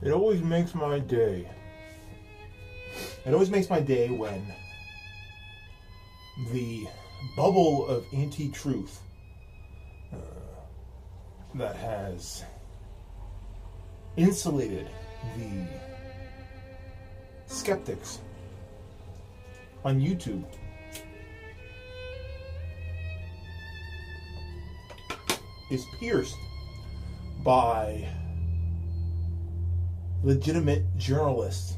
It always makes my day. It always makes my day when the bubble of anti-truth that has insulated the skeptics on YouTube is pierced by legitimate journalists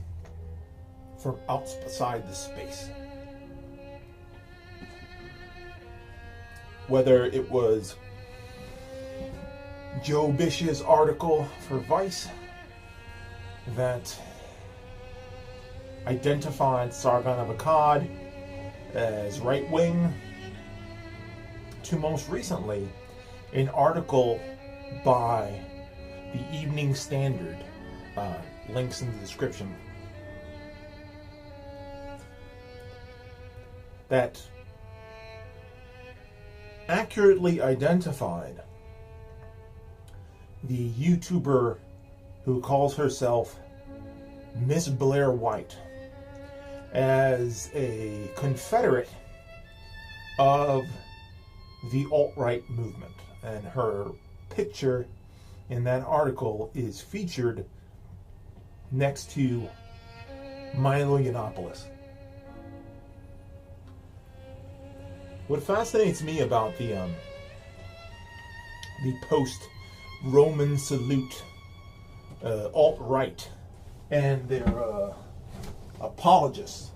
from outside the space. Whether it was Joe Bish's article for Vice that identified Sargon of Akkad as right-wing, to most recently an article by the Evening Standard, links in the description, that accurately identified the YouTuber who calls herself Ms.Blaire White as a confederate of the alt-right movement. And her picture in that article is featured next to Milo Yiannopoulos. What fascinates me about the post-Roman salute alt-right and their apologists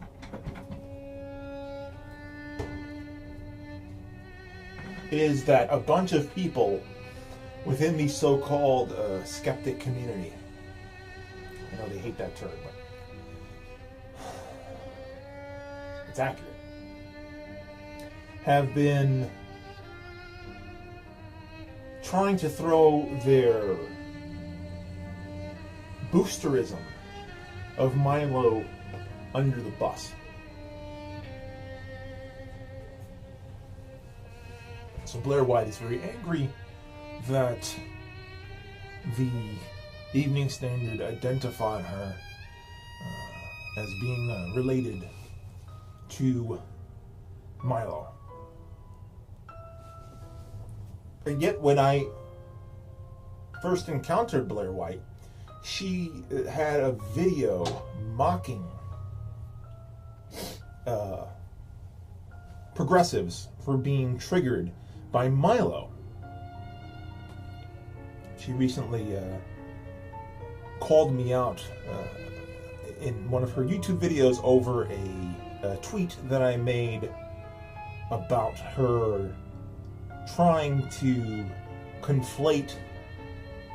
is that a bunch of people within the so-called skeptic community, I know they hate that term, but it's accurate, have been trying to throw their boosterism of Milo under the bus. So Blaire White is very angry that the Evening Standard identified her as being related to Milo. And yet when I first encountered Blaire White, she had a video mocking progressives for being triggered by Milo. She recently called me out in one of her YouTube videos over a tweet that I made about her trying to conflate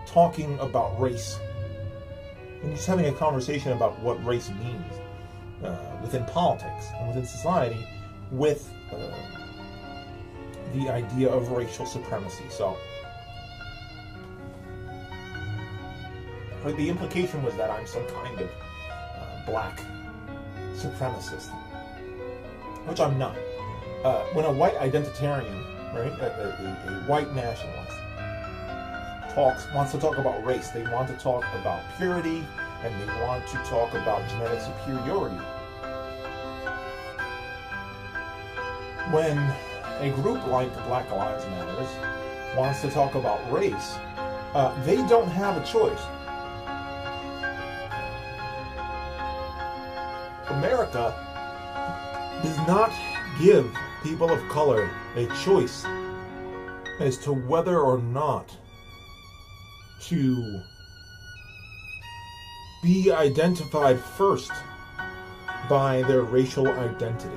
talking about race and just having a conversation about what race means within politics and within society with the idea of racial supremacy. So the implication was that I'm some kind of black supremacist, which I'm not. When a white identitarian, right, a white nationalist, wants to talk about race, they want to talk about purity, and they want to talk about genetic superiority. When a group like Black Lives Matter wants to talk about race, they don't have a choice. America does not give people of color a choice as to whether or not to be identified first by their racial identity.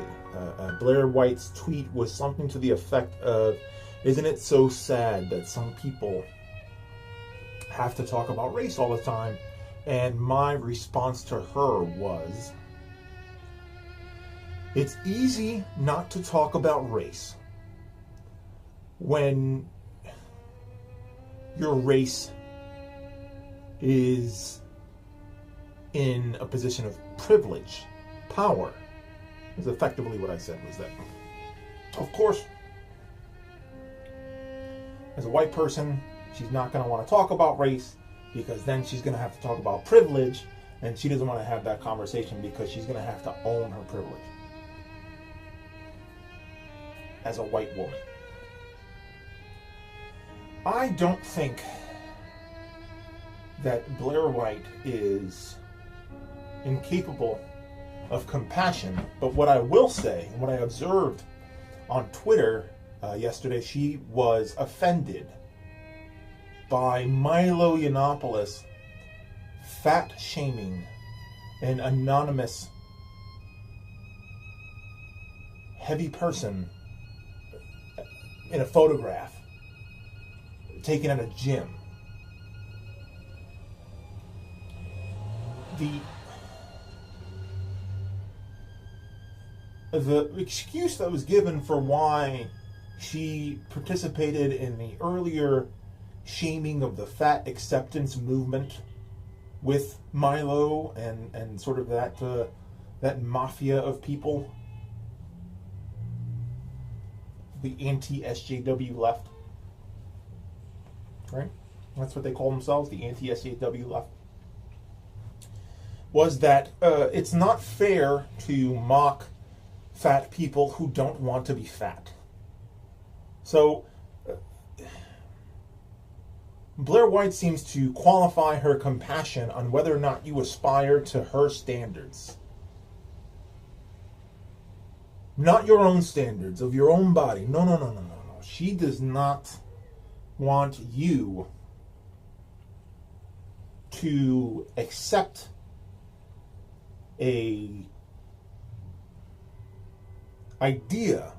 Blaire White's tweet was something to the effect of, "Isn't it so sad that some people have to talk about race all the time?" And my response to her was, it's easy not to talk about race when your race is in a position of privilege, power. Is effectively what I said was that, of course, as a white person, she's not going to want to talk about race because then she's going to have to talk about privilege, and she doesn't want to have that conversation because she's going to have to own her privilege as a white woman. I don't think that Blaire White is incapable of compassion, but what I will say, and what I observed on Twitter yesterday, she was offended by Milo Yiannopoulos fat shaming an anonymous heavy person in a photograph taken at a gym. The excuse that was given for why she participated in the earlier shaming of the fat acceptance movement with Milo and sort of that mafia of people, the anti-SJW left, right? That's what they call themselves, the anti-SJW left. Was that it's not fair to mock fat people who don't want to be fat. So Blaire White seems to qualify her compassion on whether or not you aspire to her standards. Not your own standards of your own body. No. She does not want you to accept a idea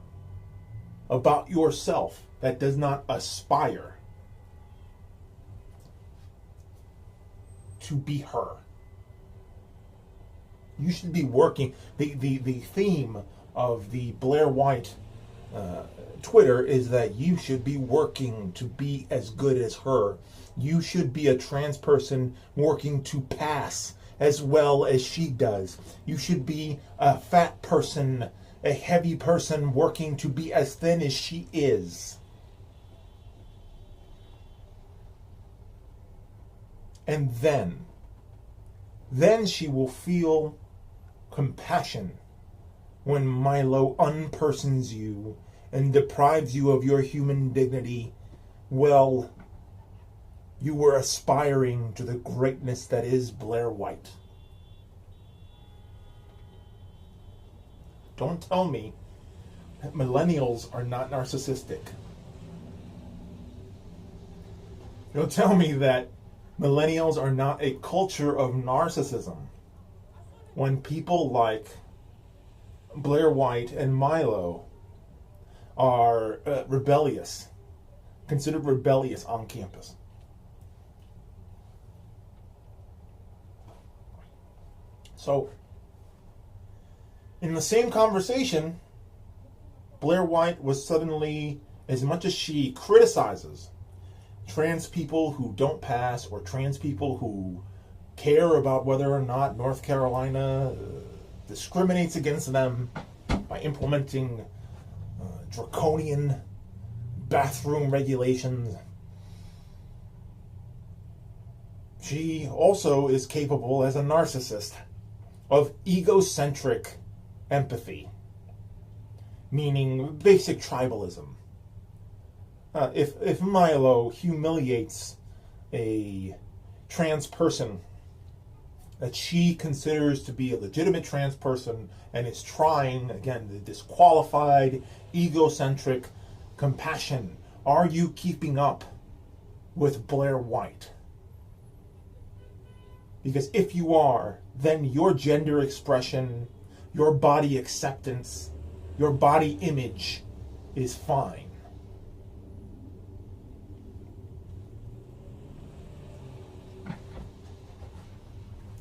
about yourself that does not aspire to be her. You should be working. The theme of the Blaire White Twitter is that you should be working to be as good as her. You should be a trans person working to pass as well as she does. You should be a fat person, a heavy person working to be as thin as she is. And then she will feel compassion when Milo unpersons you and deprives you of your human dignity. Well, you were aspiring to the greatness that is Blaire White. Don't tell me that millennials are not narcissistic. Don't tell me that millennials are not a culture of narcissism when people like Blaire White and Milo are rebellious, considered rebellious on campus. So, in the same conversation, Blaire White was suddenly, as much as she criticizes trans people who don't pass or trans people who care about whether or not North Carolina discriminates against them by implementing draconian bathroom regulations, she also is capable as a narcissist of egocentric empathy, meaning basic tribalism. If Milo humiliates a trans person that she considers to be a legitimate trans person and is trying, again, the disqualified, egocentric compassion, are you keeping up with Blaire White? Because if you are, then your gender expression, your body acceptance, your body image is fine.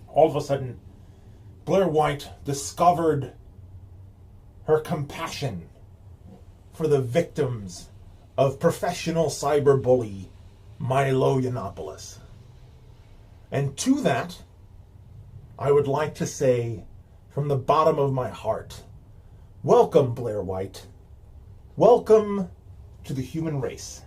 All of a sudden, Blaire White discovered her compassion for the victims of professional cyberbully Milo Yiannopoulos. And to that, I would like to say from the bottom of my heart, welcome, Blaire White. Welcome to the human race.